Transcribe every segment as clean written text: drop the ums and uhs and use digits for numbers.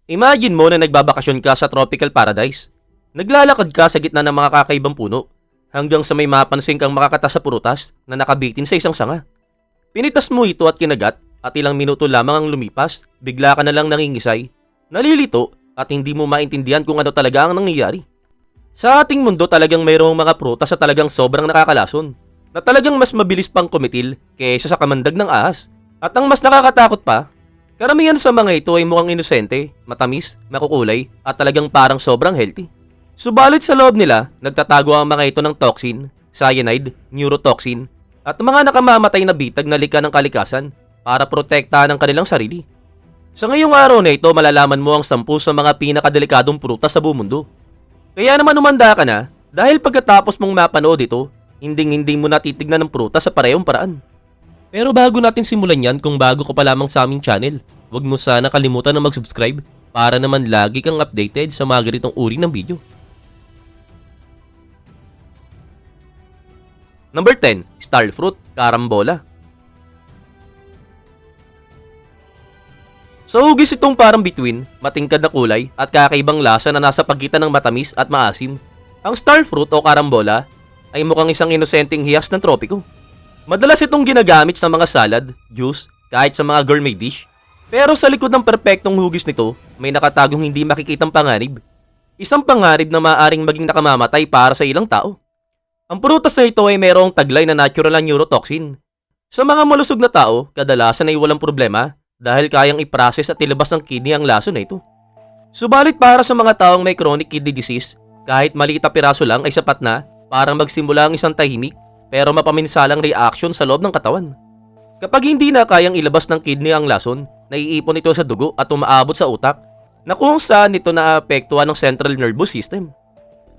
Imagine mo na nagbabakasyon ka sa tropical paradise. Naglalakad ka sa gitna ng mga kakaibang puno hanggang sa may mapansin kang makakata sa prutas na nakabitin sa isang sanga. Pinitas mo ito at kinagat at ilang minuto lamang ang lumipas, bigla ka na lang nangingisay, nalilito at hindi mo maintindihan kung ano talaga ang nangyayari. Sa ating mundo talagang mayroong mga prutas na talagang sobrang nakakalason, na talagang mas mabilis pang kumitil kaysa sa kamandag ng ahas. At ang mas nakakatakot pa, karamihan sa mga ito ay mukhang inosente, matamis, makukulay at talagang parang sobrang healthy. Subalit sa loob nila, nagtatago ang mga ito ng toxin, cyanide, neurotoxin at mga nakamamatay na bitag na lika ng kalikasan para protektahan ang kanilang sarili. Sa ngayong araw na ito, malalaman mo ang 10 sa mga pinakadelikadong prutas sa buong mundo. Kaya naman umanda ka na dahil pagkatapos mong mapanood ito, hindi mo natitignan ng prutas sa parehong paraan. Pero bago natin simulan yan, kung bago ka pa lamang sa aming channel, huwag mo sana kalimutan na mag-subscribe para naman lagi kang updated sa mga ganitong uri ng video. Number 10. Starfruit, Carambola. Sa hugis itong parang bituin, matingkad na kulay at kakaibang lasa na nasa pagitan ng matamis at maasim. Ang starfruit o carambola ay mukhang isang inosenteng hiyas ng tropiko. Madalas itong ginagamit sa mga salad, juice, kahit sa mga gourmet dish. Pero sa likod ng perpektong hugis nito, may nakatagong hindi makikitang panganib. Isang panganib na maaaring maging nakamamatay para sa ilang tao. Ang prutas na ito ay mayroong taglay na natural na neurotoxin. Sa mga malusog na tao, kadalasan ay walang problema dahil kayang i-process at ilabas ng kidney ang lason na ito. Subalit para sa mga taong may chronic kidney disease, kahit maliit na piraso lang ay sapat na para magsimula ang isang tahimik pero mapaminsalang reaction sa loob ng katawan. Kapag hindi na kayang ilabas ng kidney ang lason, naiipon ito sa dugo at umaabot sa utak na kung saan ito naapektuhan ng central nervous system.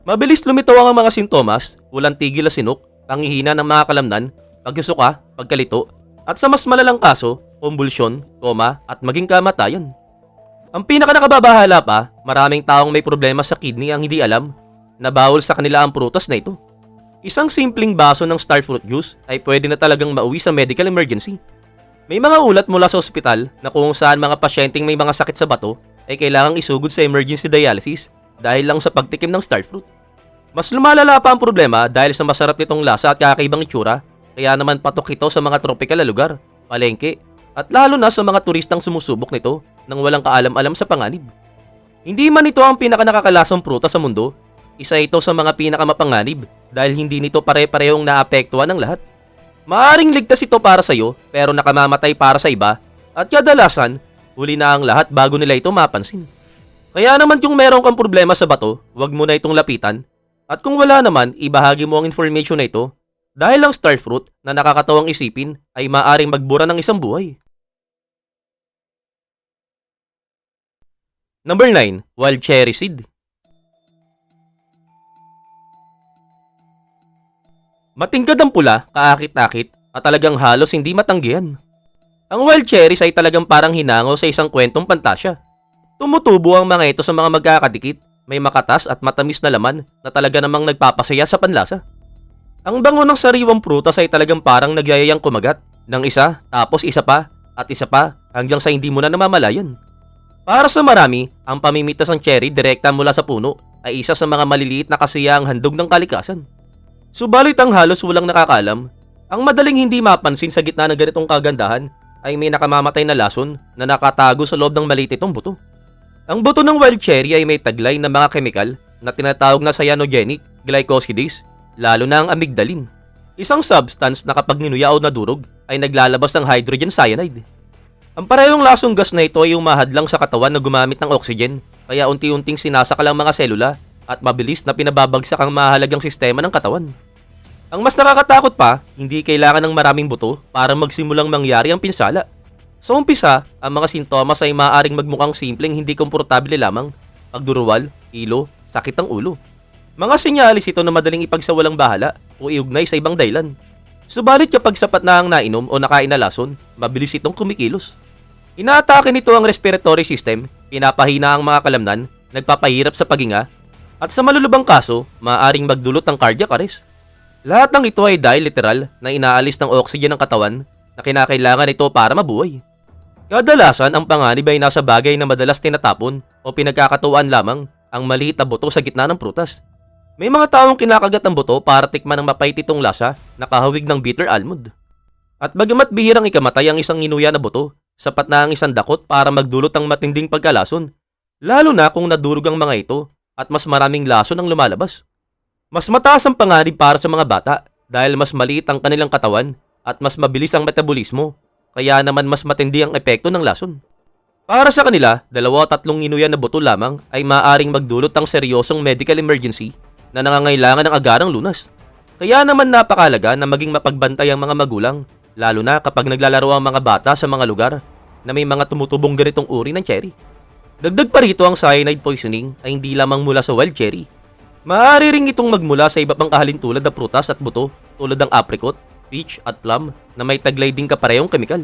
Mabilis lumitaw ang mga sintomas, walang tigil na sinok, panghihina ng mga kalamnan, pagsusuka, pagkalito, at sa mas malalang kaso, kumbulsyon, koma, at maging kamatayan. Ang pinakanakababahala pa, maraming taong may problema sa kidney ang hindi alam na bawal sa kanila ang prutas na ito. Isang simpleng baso ng starfruit juice ay pwede na talagang mauwi sa medical emergency. May mga ulat mula sa ospital na kung saan mga pasyenteng may mga sakit sa bato ay kailangang isugod sa emergency dialysis dahil lang sa pagtikim ng starfruit. Mas lumalala pa ang problema dahil sa masarap nitong lasa at kakaibang itsura, kaya naman patok ito sa mga tropical na lugar, palengke, at lalo na sa mga turistang sumusubok nito nang walang kaalam-alam sa panganib. Hindi man ito ang pinakanakakalasang prutas sa mundo, isa ito sa mga pinakamapanganib dahil hindi nito pare-parehong naapektuhan ng lahat. Maaring ligtas ito para sa iyo pero nakamamatay para sa iba at kadalasan, huli na ang lahat bago nila ito mapansin. Kaya naman kung meron kang problema sa bato, huwag mo na itong lapitan. At kung wala naman, ibahagi mo ang information na ito dahil ang starfruit na nakakatawang isipin ay maaring magbura ng isang buhay. Number 9. Wild cherry seed. Matingkad ang pula, kaakit-akit, at talagang halos hindi matanggihan. Ang wild cherries ay talagang parang hinango sa isang kwentong pantasya. Tumutubo ang mga ito sa mga magkakadikit, may makatas at matamis na laman na talaga namang nagpapasaya sa panlasa. Ang bango ng sariwang prutas ay talagang parang nagyayayang kumagat ng isa, tapos isa pa, at isa pa, hanggang sa hindi mo na namamalayan. Para sa marami, ang pamimitas ng cherry direkta mula sa puno ay isa sa mga maliliit na kasiyahang handog ng kalikasan. Subalit ang halos walang nakakaalam, ang madaling hindi mapansin sa gitna ng ganitong kagandahan ay may nakamamatay na lason na nakatago sa loob ng maliit itong buto. Ang buto ng wild cherry ay may taglay na mga kemikal na tinatawag na cyanogenic glycosides, lalo na ang amygdalin. Isang substance na kapag ninuya o nadurog ay naglalabas ng hydrogen cyanide. Ang parehong lasong gas na ito ay umahadlang sa katawan na gumamit ng oxygen, kaya unti-unting sinasakal ang mga selula at mabilis na pinababagsak ang mahalagang sistema ng katawan. Ang mas nakakatakot pa, hindi kailangan ng maraming buto para magsimulang mangyari ang pinsala. Sa umpisa, ang mga sintomas ay maaaring magmukhang simpleng hindi komportable lamang, pagduruwal, hilo, sakit ng ulo. Mga sinyalis ito na madaling ipagsawalang bahala o iugnay sa ibang dahilan. Subalit kapag sapat na ang nainom o nakain na lason, mabilis itong kumikilos. Inaatake nito ang respiratory system, pinapahina ang mga kalamnan, nagpapahirap sa paghinga, at sa malulubang kaso, maaaring magdulot ng cardiac arrest. Lahat ng ito ay dahil literal na inaalis ng oxygen ng katawan na kinakailangan ito para mabuhay. Kadalasan ang panganib ay nasa bagay na madalas tinatapon o pinagkakatuwaan lamang ang maliit na buto sa gitna ng prutas. May mga taong kinakagat ang buto para tikman ng mapait itong lasa na kahawig ng bitter almond. At bagamat bihirang ikamatay ang isang inuya na buto, sapat na ang isang dakot para magdulot ng matinding pagkalason, lalo na kung nadurog ang mga ito at mas maraming lason ang lumalabas. Mas mataas ang panganib para sa mga bata dahil mas maliit ang kanilang katawan at mas mabilis ang metabolismo, kaya naman mas matindi ang epekto ng lason. Para sa kanila, 2-3 inuya na buto lamang ay maaaring magdulot ng seryosong medical emergency na nangangailangan ng agarang lunas. Kaya naman napakalaga na maging mapagbantay ang mga magulang, lalo na kapag naglalaro ang mga bata sa mga lugar na may mga tumutubong ganitong uri ng cherry. Dagdag pa rito, ang cyanide poisoning ay hindi lamang mula sa wild cherry. Maaari ring itong magmula sa iba pang kahalintulad na prutas at buto tulad ng apricot, peach at plum na may taglay ding kaparehong kemikal.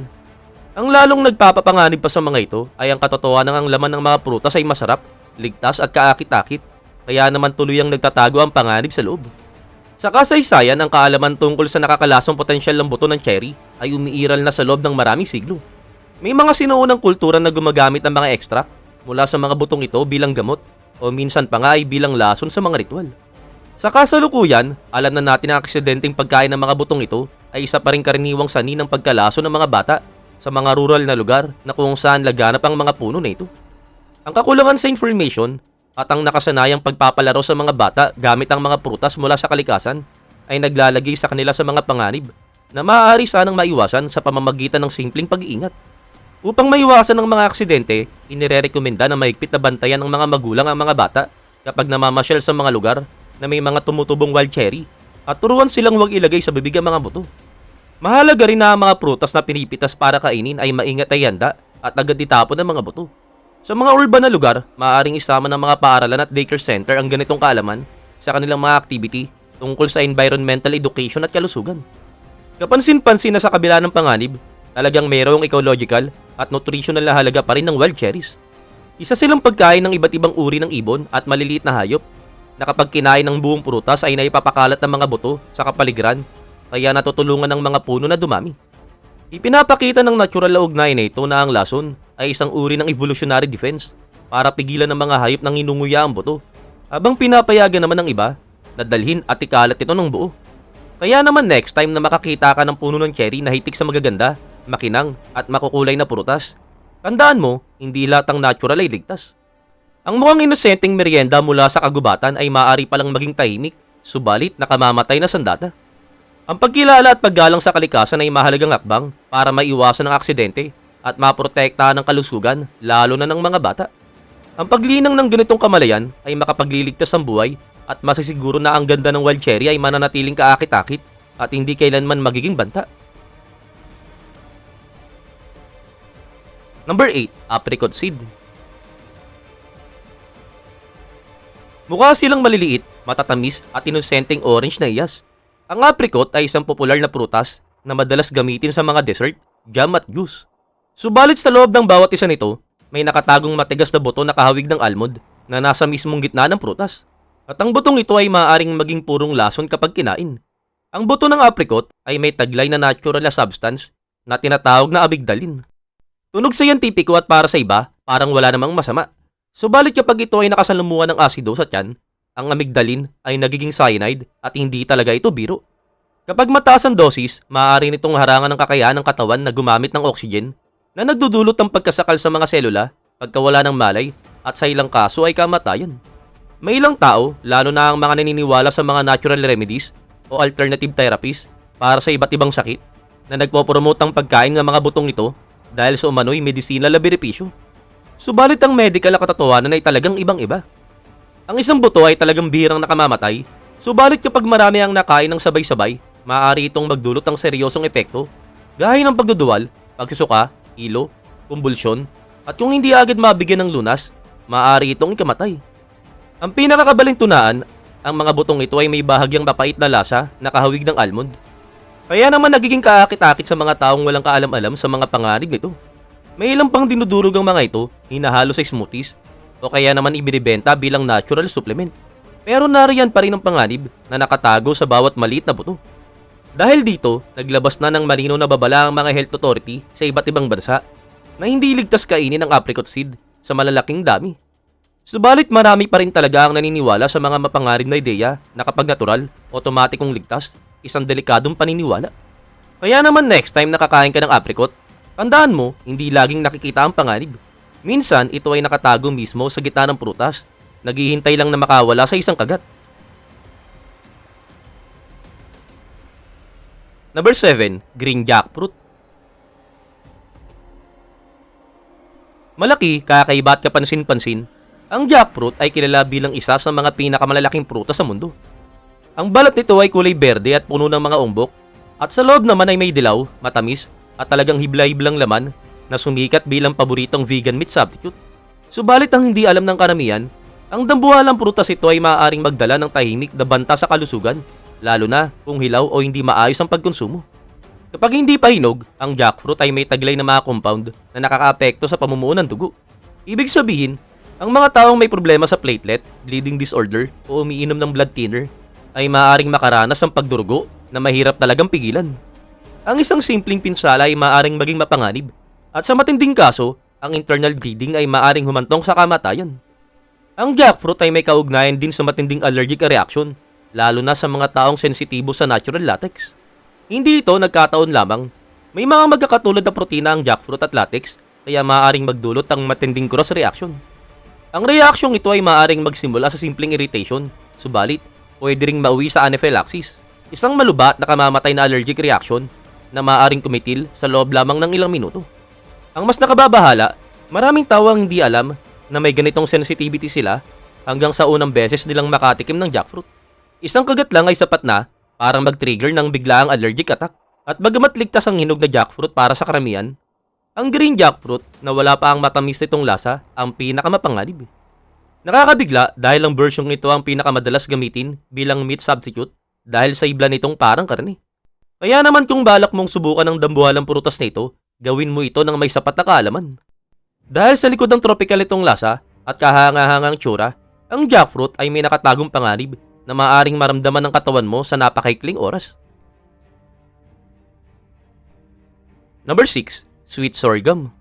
Ang lalong nagpapapanganib pa sa mga ito ay ang katotohanan ng ang laman ng mga prutas ay masarap, ligtas at kaakit-akit, kaya naman tuluyang nagtatago ang panganib sa loob. Sa kasaysayan, ang kaalaman tungkol sa nakakalasang potensyal ng buto ng cherry ay umiiral na sa loob ng maraming siglo. May mga sinuunang kultura na gumagamit ng mga extract mula sa mga butong ito bilang gamot o minsan pa nga ay bilang lason sa mga ritual. Sa kasalukuyan, alam na natin na ang aksidenteng pagkain ng mga butong ito ay isa pa rin karaniwang sanhi ng pagkalason ng mga bata sa mga rural na lugar na kung saan laganap ang mga puno na ito. Ang kakulangan sa information at ang nakasanayang pagpapalaro sa mga bata gamit ang mga prutas mula sa kalikasan ay naglalagay sa kanila sa mga panganib na maaari sanang maiwasan sa pamamagitan ng simpleng pag-iingat. Upang maiwasan ng mga aksidente, inirerekomenda na mahigpit na bantayan ng mga magulang ang mga bata kapag namamasyal sa mga lugar na may mga tumutubong wild cherry at turuan silang huwag ilagay sa bibig ang mga buto. Mahalaga rin na ang mga prutas na pinipitas para kainin ay maingat ay handa at agad itapon ng mga buto. Sa mga urban na lugar, maaaring isama ng mga paaralan at daycare center ang ganitong kaalaman sa kanilang mga activity tungkol sa environmental education at kalusugan. Kapansin-pansin na sa kabila ng panganib, talagang mayroong ecological at nutritional na halaga pa rin ng wild cherries. Isa silang pagkain ng iba't ibang uri ng ibon at maliliit na hayop na kapag kinain ng buong prutas ay naipapakalat ng mga buto sa kapaligiran, kaya natutulungan ng mga puno na dumami. Ipinapakita ng natural na ugnayan na ito na ang lason ay isang uri ng evolutionary defense para pigilan ng mga hayop ng inunguya ang buto, habang pinapayagan naman ng iba na dalhin at ikalat ito ng buo. Kaya naman next time na makakita ka ng puno ng cherry na hitik sa magaganda, makinang at makukulay na prutas, tandaan mo, hindi lahat ng natural ay ligtas. Ang mukhang inosenteng merienda mula sa kagubatan ay maaari palang maging tahimik, subalit nakamamatay na sandata. Ang pagkilala at paggalang sa kalikasan ay mahalagang hakbang para maiwasan ang aksidente at maprotektahan ng kalusugan, lalo na ng mga bata. Ang paglinang ng ganitong kamalayan ay makapagliligtas ng buhay at masisiguro na ang ganda ng wild cherry ay mananatiling kaakit-akit at hindi kailanman magiging banta. Number 8. Apricot seed. Mukha silang maliliit, matatamis at inosenteng orange na iyas. Ang apricot ay isang popular na prutas na madalas gamitin sa mga dessert, jam at juice. Subalit sa loob ng bawat isa nito, may nakatagong matigas na buto na kahawig ng almond na nasa mismong gitna ng prutas. At ang butong ito ay maaaring maging purong lason kapag kinain. Ang buto ng apricot ay may taglay na natural na substance na tinatawag na amygdalin. Tunog siyentipiko at para sa iba, parang wala namang masama. Subalit kapag ito ay nakasalumuhan ng asido sa tiyan, ang amygdalin ay nagiging cyanide at hindi talaga ito biro. Kapag mataas ang dosis, maaari nitong harangan ng kakayahan ng katawan na gumamit ng oxygen na nagdudulot ng pagkasakal sa mga selula, pagkawala ng malay, at sa ilang kaso ay kamatayan. May ilang tao, lalo na ang mga naniniwala sa mga natural remedies o alternative therapies para sa iba't ibang sakit, na nagpopromote ang pagkain ng mga butong ito dahil sa umano'y medicinal na benepisyo. Subalit ang medical na katotohanan ay talagang ibang-iba. Ang isang buto ay talagang bihirang nakamamatay, subalit kapag marami ang nakain ng sabay-sabay, maaari itong magdulot ng seryosong epekto, gaya ng pagduduwal, pagsusuka, hilo, kumbulsyon, at kung hindi agad mabigyan ng lunas, maaari itong ikamatay. Ang pinakakabalintunaan, ang mga butong ito ay may bahagyang mapait na lasa na kahawig ng almond. Kaya naman nagiging kaakit-akit sa mga taong walang kaalam-alam sa mga panganib nito. May ilang pang dinudurog ang mga ito, hinahalo sa smoothies, o kaya naman ibinibenta bilang natural supplement. Pero nariyan pa rin ang panganib na nakatago sa bawat maliit na buto. Dahil dito, naglabas na ng malinaw na babala ang mga health authority sa iba't ibang bansa na hindi ligtas kainin ang apricot seed sa malalaking dami. Subalit marami pa rin talaga ang naniniwala sa mga mapanganib na ideya na kapag natural, otomatikong ligtas, isang delikadong paniniwala. Kaya naman next time nakakain ka ng apricot, tandaan mo, hindi laging nakikita ang panganib. Minsan, ito ay nakatago mismo sa gitna ng prutas, naghihintay lang na makawala sa isang kagat. Number 7, green jackfruit. Malaki, kakaiba at kapansin-pansin, ang jackfruit ay kilala bilang isa sa mga pinakamalalaking prutas sa mundo. Ang balat nito ay kulay berde at puno ng mga umbok, at sa loob naman ay may dilaw, matamis, at talagang hibla-hiblang laman na sumikat bilang paboritong vegan meat substitute. Subalit ang hindi alam ng karamihan, ang dambuhalang prutas ito ay maaaring magdala ng tahimik na banta sa kalusugan, lalo na kung hilaw o hindi maayos ang pagkonsumo. Kapag hindi pa hinog, ang jackfruit ay may taglay na mga compound na nakakaapekto sa pamumuo ng dugo. Ibig sabihin, ang mga taong may problema sa platelet, bleeding disorder o umiinom ng blood thinner ay maaaring makaranas ng pagdurugo na mahirap talagang pigilan. Ang isang simpleng pinsala ay maaaring maging mapanganib at sa matinding kaso, ang internal bleeding ay maaaring humantong sa kamatayan. Ang jackfruit ay may kaugnayan din sa matinding allergic reaction, lalo na sa mga taong sensitibo sa natural latex. Hindi ito nagkataon lamang. May mga magkakatulad na protina ang jackfruit at latex, kaya maaaring magdulot ang matinding cross reaction. Ang reaksyong ito ay maaaring magsimula sa simpleng irritation, subalit pwede ring mauwi sa anaphylaxis, isang malubat na kamamatay na allergic reaction na maaaring kumitil sa loob lamang ng ilang minuto. Ang mas nakababahala, maraming tao ang hindi alam na may ganitong sensitivity sila hanggang sa unang beses nilang makatikim ng jackfruit. Isang kagat lang ay sapat na para mag-trigger ng biglaang allergic attack. At bagamat ligtas ang hinog na jackfruit para sa karamihan, ang green jackfruit na wala pa ang matamis nitong lasa ang pinakamapanganib. Nakakabigla dahil ang versyong ito ang pinakamadalas gamitin bilang meat substitute dahil sa ibla nitong parang karne. Kaya naman kung balak mong subukan ng dambuhalang prutas na ito, gawin mo ito ng may sapat na kaalaman. Dahil sa likod ng tropical itong lasa at kahanga-hangang tsura, ang jackfruit ay may nakatagong panganib na maaaring maramdaman ng katawan mo sa napakaikling oras. Number 6. Sweet sorghum.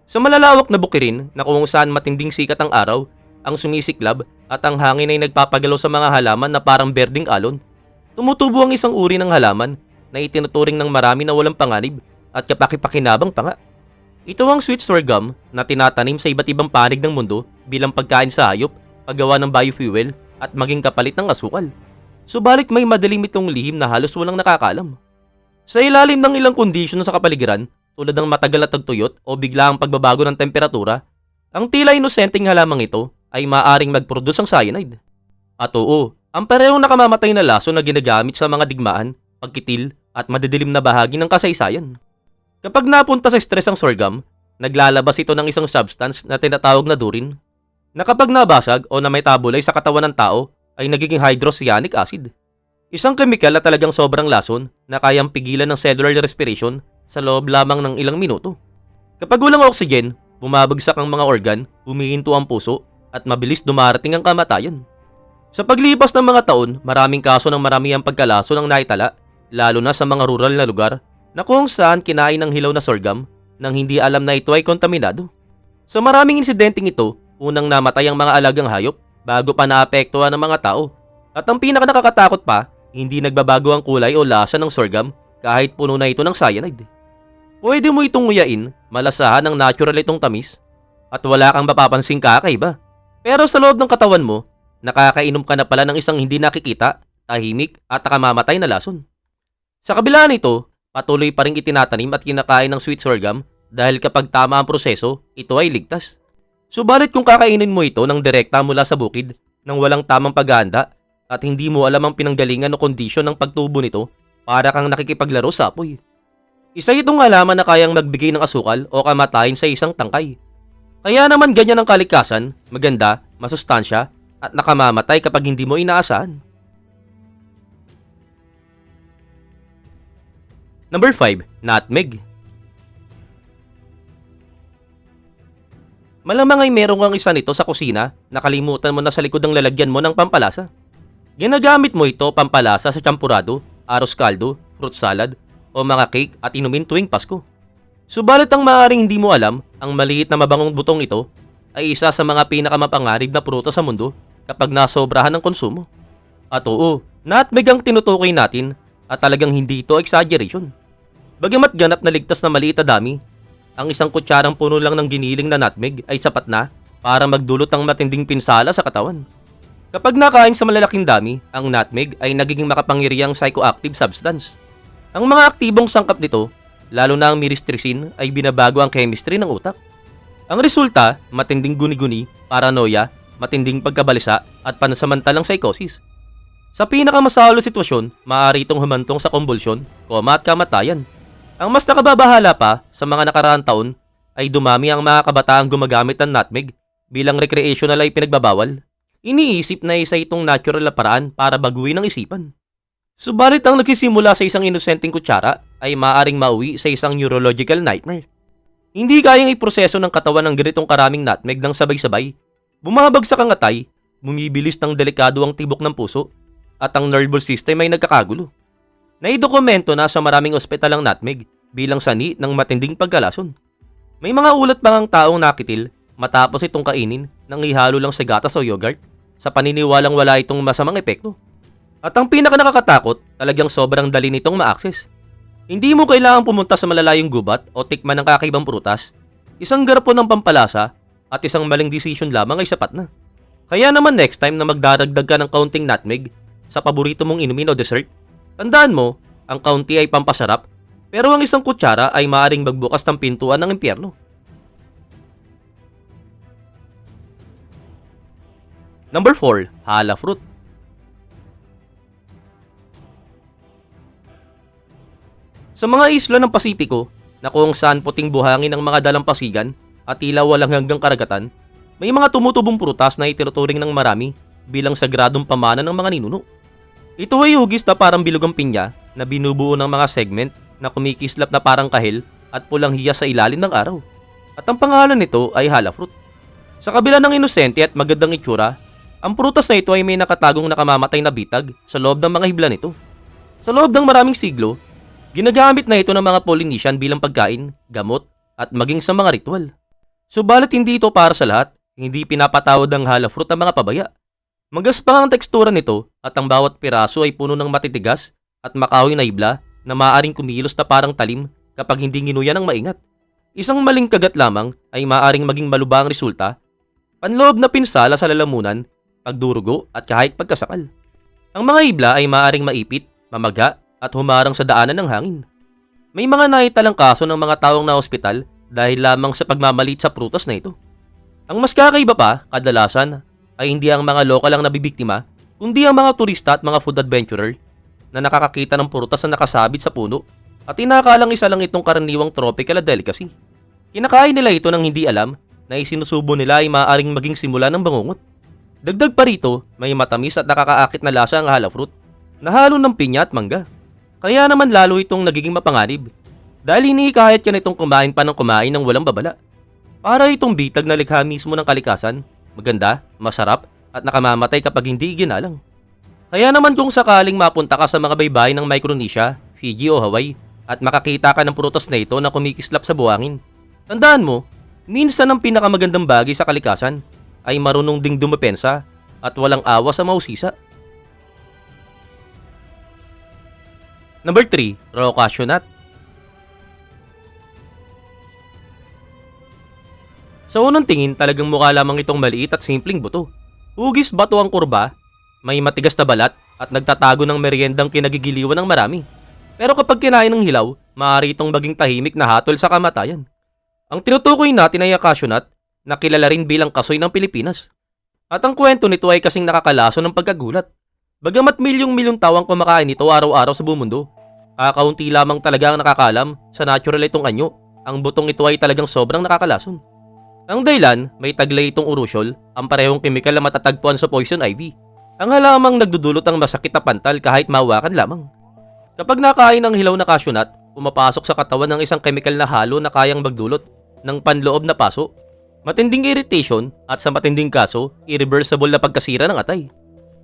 Sa malalawak na bukirin na kung saan matinding sikat ang araw, ang sumisiklab at ang hangin ay nagpapagalaw sa mga halaman na parang berdeng alon, tumutubo ang isang uri ng halaman na itinuturing ng marami na walang panganib at kapaki-pakinabang pa nga. Ito ang sweet sorghum na tinatanim sa iba't ibang panig ng mundo bilang pagkain sa hayop, paggawa ng biofuel at maging kapalit ng asukal. Subalit may madilim itong lihim na halos walang nakakaalam. Sa ilalim ng ilang kondisyon sa kapaligiran, tulad ng matagal na tagtuyot o biglaang pagbabago ng temperatura, ang tila inosenteng halamang ito ay maaaring mag-produce ng cyanide. At oo, ang parehong nakamamatay na laso na ginagamit sa mga digmaan, pagkitil at madidilim na bahagi ng kasaysayan. Kapag napunta sa stress ang sorghum, naglalabas ito ng isang substance na tinatawag na durin, na kapag nabasag o na-metabolized sa katawan ng tao ay nagiging hydrocyanic acid. Isang kemikal na talagang sobrang lason na kayang pigilan ng cellular respiration sa loob lamang ng ilang minuto. Kapag walang oxygen, bumabagsak ang mga organ, humihinto ang puso, at mabilis dumarating ang kamatayan. Sa paglipas ng mga taon, maraming kaso ng maramihang pagkalaso ng naitala, lalo na sa mga rural na lugar, na kung saan kinain ng hilaw na sorghum nang hindi alam na ito ay kontaminado. Sa maraming insidenteng ito, unang namatay ang mga alagang hayop bago pa naapektuhan ng mga tao. At ang pinaka-nakakatakot pa, hindi nagbabago ang kulay o lasa ng sorghum kahit puno na ito ng cyanide. Pwede mo itong nguyain, malasahan ng natural itong tamis, at wala kang mapapansing kakaiba. Pero sa loob ng katawan mo, nakakainom ka na pala ng isang hindi nakikita, tahimik at nakamamatay na lason. Sa kabila nito, patuloy pa rin itinatanim at kinakain ng sweet sorghum dahil kapag tama ang proseso, ito ay ligtas. Subalit kung kakainin mo ito ng direkta mula sa bukid nang walang tamang paghahanda at hindi mo alam ang pinanggalingan o kondisyon ng pagtubo nito, para kang nakikipaglaro sa apoy. Isa itong halaman na kayang magbigay ng asukal o kamatayin sa isang tangkay. Kaya naman ganyan ang kalikasan, maganda, masustansya, at nakamamatay kapag hindi mo inaasahan. Number 5. Nutmeg. Malamang ay meron kang isa nito sa kusina, nakalimutan mo na sa likod ng lalagyan mo ng pampalasa. Ginagamit mo ito pampalasa sa champurado, arroz caldo, fruit salad, o mga cake at inumin tuwing Pasko. Subalit ang maaaring hindi mo alam, ang maliit na mabangong butong ito ay isa sa mga pinakamapanganib na prutas sa mundo kapag nasobrahan ng konsumo. At oo, nutmeg ang tinutukoy natin at talagang hindi ito exaggeration. Bagamat ganap na ligtas na maliit na dami, ang isang kutsarang puno lang ng giniling na nutmeg ay sapat na para magdulot ng matinding pinsala sa katawan. Kapag nakain sa malalaking dami, ang nutmeg ay nagiging makapangyarihang psychoactive substance. Ang mga aktibong sangkap nito, lalo na ang myristicin, ay binabago ang chemistry ng utak. Ang resulta, matinding guni-guni, paranoia, matinding pagkabalisa at pansamantalang psychosis. Sa pinakamasalo sitwasyon, maaari itong humantong sa konvulsyon, koma at kamatayan. Ang mas nakababahala pa sa mga nakaraang taon ay dumami ang mga kabataang gumagamit ng nutmeg bilang recreational ay pinagbabawal. Iniisip na isa itong natural na paraan para baguhin ang isipan. Subalit ang nagsisimula sa isang inosenteng kutsara ay maaaring mauwi sa isang neurological nightmare. Hindi kayang iproseso ng katawan ng ganitong karaming nutmeg ng sabay-sabay. Bumabagsak ang atay, bumibilis ng delikado ang tibok ng puso, at ang nervous system ay nagkakagulo. Naidokumento na sa maraming ospital ang nutmeg bilang sani ng matinding pagkalason. May mga ulat pa ngang taong nakitil matapos itong kainin nang ihalo lang sa gatas o yogurt sa paniniwalang wala itong masamang epekto. At ang pinaka-nakakatakot, talagang sobrang dali nitong ma-access. Hindi mo kailangang pumunta sa malalayong gubat o tikman ng kakaibang prutas. Isang garapon ng pampalasa at isang maling decision lamang ay sapat na. Kaya naman next time na magdaragdag ka ng kaunting nutmeg sa paborito mong inumin o dessert, tandaan mo, ang kaunti ay pampasarap, pero ang isang kutsara ay maaaring magbukas ng pintuan ng impyerno. Number 4. Hala fruit. Sa mga isla ng Pasipiko, na kung saan puting buhangin ang mga dalampasigan at tila walang hanggang karagatan, may mga tumutubong prutas na itinuturing ng marami bilang sagradong pamana ng mga ninuno. Ito ay hugis na parang bilugang pinya na binubuo ng mga segment na kumikislap na parang kahil at pulang hiya sa ilalim ng araw. At ang pangalan nito ay hala fruit. Sa kabila ng inosente at magandang itsura, ang prutas na ito ay may nakatagong nakamamatay na bitag sa loob ng mga hibla nito. Sa loob ng maraming siglo, ginagamit na ito ng mga Polynesian bilang pagkain, gamot, at maging sa mga ritual. Subalit hindi ito para sa lahat, hindi pinapatawad ng hala fruit ang mga pabaya. Magaspang ang tekstura nito at ang bawat piraso ay puno ng matitigas at makahoy na hibla na maaaring kumilos na parang talim kapag hindi ginuya ng maingat. Isang maling kagat lamang ay maaaring maging malubhang resulta, panloob na pinsala sa lalamunan, pagdurugo at kahit pagkasakal. Ang mga hibla ay maaaring maipit, mamaga, at humarang sa daanan ng hangin. May mga naitalang kaso ng mga taong na ospital dahil lamang sa pagmamalit sa prutas na ito. Ang mas kakaiba pa, kadalasan, ay hindi ang mga lokal ang nabibiktima, kundi ang mga turista at mga food adventurer na nakakakita ng prutas na nakasabit sa puno at inakalang isa lang itong karaniwang tropical na delicacy. Kinakain nila ito nang hindi alam na isinusubo nila ay maaaring maging simula ng bangungot. Dagdag pa rito, may matamis at nakakaakit na lasa ang hala fruit na halo ng pinya at mangga. Kaya naman lalo itong nagiging mapanganib dahil hinihikayat ka na itong kumain pa ng kumain ng walang babala. Para itong bitag na likha mismo ng kalikasan, maganda, masarap at nakamamatay kapag hindi ginalang. Kaya naman kung sakaling mapunta ka sa mga baybayin ng Micronesia, Fiji o Hawaii at makakita ka ng prutas na ito na kumikislap sa buhangin, tandaan mo, minsan ang pinakamagandang bagay sa kalikasan ay marunong ding dumepensa at walang awa sa mausisa. Number 3. Raw cashew nut. Sa unang tingin, talagang mukha lamang itong maliit at simpleng buto. Hugis bato ang kurba, may matigas na balat at nagtatago ng meriendang kinagigiliwan ng marami. Pero kapag kinain ng hilaw, maaari itong maging tahimik na hatol sa kamatayan. Ang tinutukoy natin ay cashew nut na kilala rin bilang kasoy ng Pilipinas. At ang kwento nito ay kasing nakakalaso ng pagkagulat. Bagamat milyong-milyong tao ang kumakain nito araw-araw sa buong mundo, kakaunti lamang talaga ang nakakalam sa natural itong anyo. Ang butong ito ay talagang sobrang nakakalason. Ang dahilan, may taglay itong urusyol, ang parehong kemikal na matatagpuan sa poison ivy. Ang halamang nagdudulot ng masakit na pantal kahit mahawakan lamang. Kapag nakain ng hilaw na cashew nut, pumapasok sa katawan ng isang kemikal na halo na kayang magdulot ng panloob na paso, matinding irritation at sa matinding kaso, irreversible na pagkasira ng atay.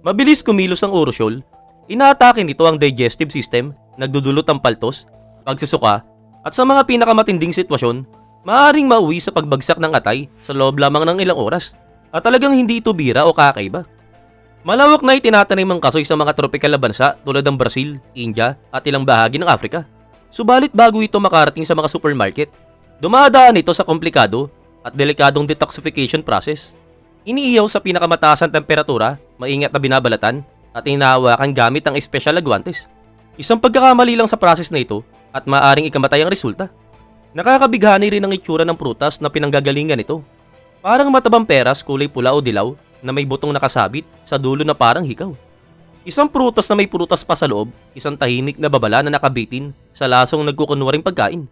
Mabilis kumilos ang urusyol, inaatake nito ang digestive system, nagdudulot ng paltos, pagsusuka, at sa mga pinakamatinding sitwasyon, maaaring mauwi sa pagbagsak ng atay sa loob lamang ng ilang oras at talagang hindi ito bira o kakaiba. Malawak na itinatanim ang kasoy sa mga tropikal na bansa tulad ng Brazil, India at ilang bahagi ng Afrika. Subalit bago ito makarating sa mga supermarket, dumadaan ito sa komplikado at delikadong detoxification process. Iniihaw sa pinakamataasan temperatura, maingat na binabalatan at inahawakan gamit ang espesyal na guwantes. Isang pagkakamali lang sa process na ito at maaaring ikamatay ang resulta. Nakakabighani rin ang itsura ng prutas na pinanggagalingan nito. Parang matabang peras kulay pula o dilaw na may butong nakasabit sa dulo na parang hikaw. Isang prutas na may prutas pa sa loob, isang tahimik na babala na nakabitin sa lasong nagkukunwaring pagkain.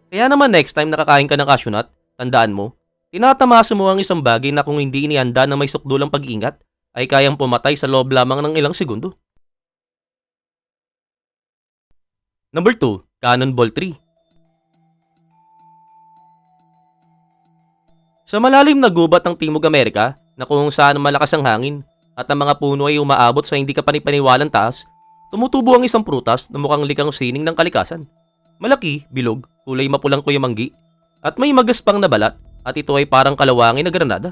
Kaya naman next time nakakain ka ng cashew nut, tandaan mo, tinatamasa mo ang isang bagay na kung hindi inihanda na may sukdulang pag-ingat, ay kayang pumatay sa loob lamang ng ilang segundo. Number 2, Cannonball Tree. Sa malalim na gubat ng Timog Amerika, na kung saan malakas ang hangin at ang mga puno ay umaabot sa hindi kapanipaniwalang taas, tumutubo ang isang prutas na mukhang likang sining ng kalikasan. Malaki, bilog, kulay mapulang kuyamanggi, at may magaspang na balat at ito ay parang kalawangin na granada.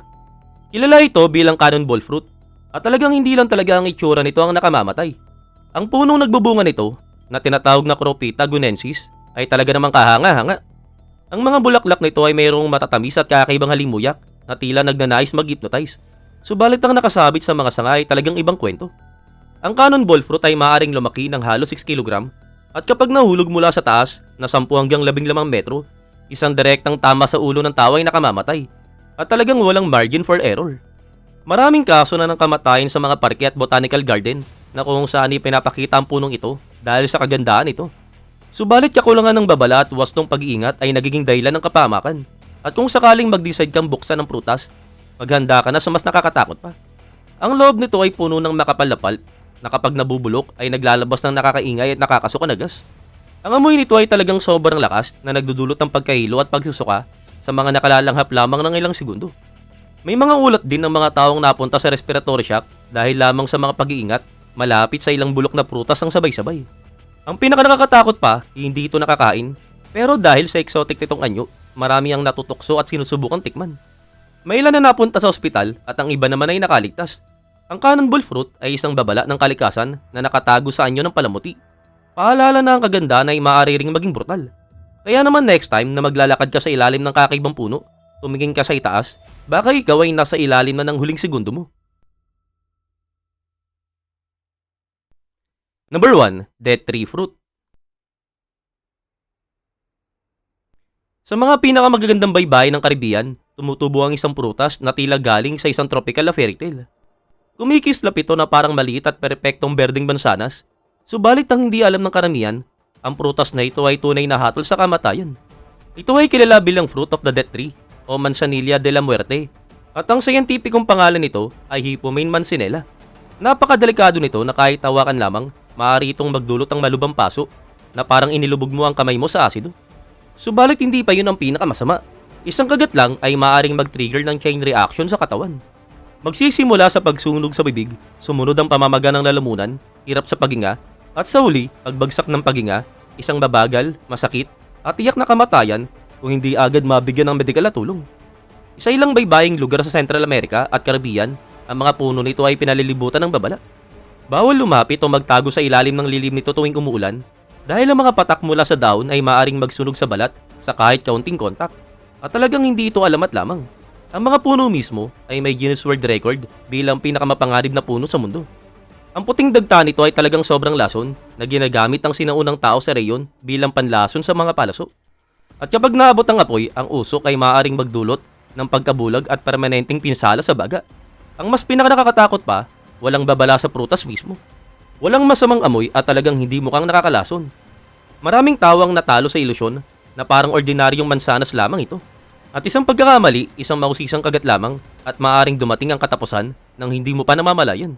Kilala ito bilang cannonball fruit at talagang hindi lang talaga ang itsura nito ang nakamamatay. Ang punong nagbubunga nito na tinatawag na Cropita gunensis ay talaga namang kahanga-hanga. Ang mga bulaklak nito ay mayroong matatamis at kakaibang halimuyak na tila nagnanais mag-hypnotize. Subalit ang nakasabit sa mga sanga ay talagang ibang kwento. Ang cannonball fruit ay maaaring lumaki ng halos 6 kg at kapag nahulog mula sa taas na 10 hanggang 15 metro, isang direktang tama sa ulo ng tao ay nakamamatay at talagang walang margin for error. Maraming kaso na ng kamatayan sa mga parke at botanical garden na kung saan ipinapakita ang punong ito dahil sa kagandaan nito. Subalit kakulangan ng babala at wastong pag-iingat ay nagiging dahilan ng kapamakan. At kung sakaling mag-decide kang buksan ng prutas, maghanda ka na sa mas nakakatakot pa. Ang loob nito ay puno ng makapal na pulp na kapag nabubulok ay naglalabas ng nakakaingay at nakakasuka na gas. Ang amoy nito ay talagang sobrang lakas na nagdudulot ng pagkahilo at pagsusuka sa mga nakalalanghap lamang ng ilang segundo. May mga ulat din ng mga taong napunta sa respiratory shock dahil lamang sa mga pag-iingat malapit sa ilang bulok na prutas ang sabay-sabay. Ang pinakanakakatakot pa, hindi ito nakakain, pero dahil sa exotic nitong anyo, marami ang natutukso at sinusubukang tikman. May ilan na napunta sa ospital at ang iba naman ay nakaligtas. Ang cannonball fruit ay isang babala ng kalikasan na nakatago sa anyo ng palamuti. Paalala na ang kagandahan ay maaari ring maging brutal. Kaya naman next time na maglalakad ka sa ilalim ng kakaibang puno, tumingin ka sa itaas, baka ikaw ay nasa ilalim na ng huling segundo mo. Number 1, Death Tree Fruit. Sa mga pinakamagagandang baybayin ng Caribbean, tumutubo ang isang prutas na tila galing sa isang tropical na fairy tale. Kumikislap ito na parang maliit at perpektong berdeng mansanas, subalit ang hindi alam ng karamihan, ang prutas na ito ay tunay na hatol sa kamatayan. Ito ay kilala bilang fruit of the death tree o Manzanilla de la Muerte, at ang scientificong pangalan nito ay Hippomane mancinella. Napakadelikado nito na kahit tawakan lamang, maaari itong magdulot ng malubhang paso na parang inilubog mo ang kamay mo sa asido. Subalit hindi pa yun ang pinakamasama. Isang kagat lang ay maaaring mag-trigger ng chain reaction sa katawan. Magsisimula sa pagsunog sa bibig, sumunod ang pamamaga ng lalamunan, hirap sa paghinga, at sa huli, pagbagsak ng paghinga, isang babagal, masakit, at tiyak na kamatayan kung hindi agad mabigyan ng medikal na tulong. Isa ilang baybaying lugar sa Central America at Caribbean, ang mga puno nito ay pinalilibutan ng babala. Bawal lumapit o magtago sa ilalim ng lilim nito tuwing umuulan dahil ang mga patak mula sa dahon ay maaaring magsunog sa balat sa kahit kaunting kontak. At talagang hindi ito alamat lamang. Ang mga puno mismo ay may Guinness World Record bilang pinakamapanganib na puno sa mundo. Ang puting dagta nito ay talagang sobrang lason na ginagamit ng sinaunang tao sa reyon bilang panlason sa mga palaso. At kapag naabot ang apoy, ang usok ay maaaring magdulot ng pagkabulag at permanenteng pinsala sa baga. Ang mas pinakanakakatakot pa, walang babala sa prutas mismo. Walang masamang amoy at talagang hindi mukhang nakakalason. Maraming tawang natalo sa ilusyon na parang ordinaryong mansanas lamang ito. At isang pagkakamali, isang mahusisang kagat lamang at maaaring dumating ang katapusan nang hindi mo pa namamalayan.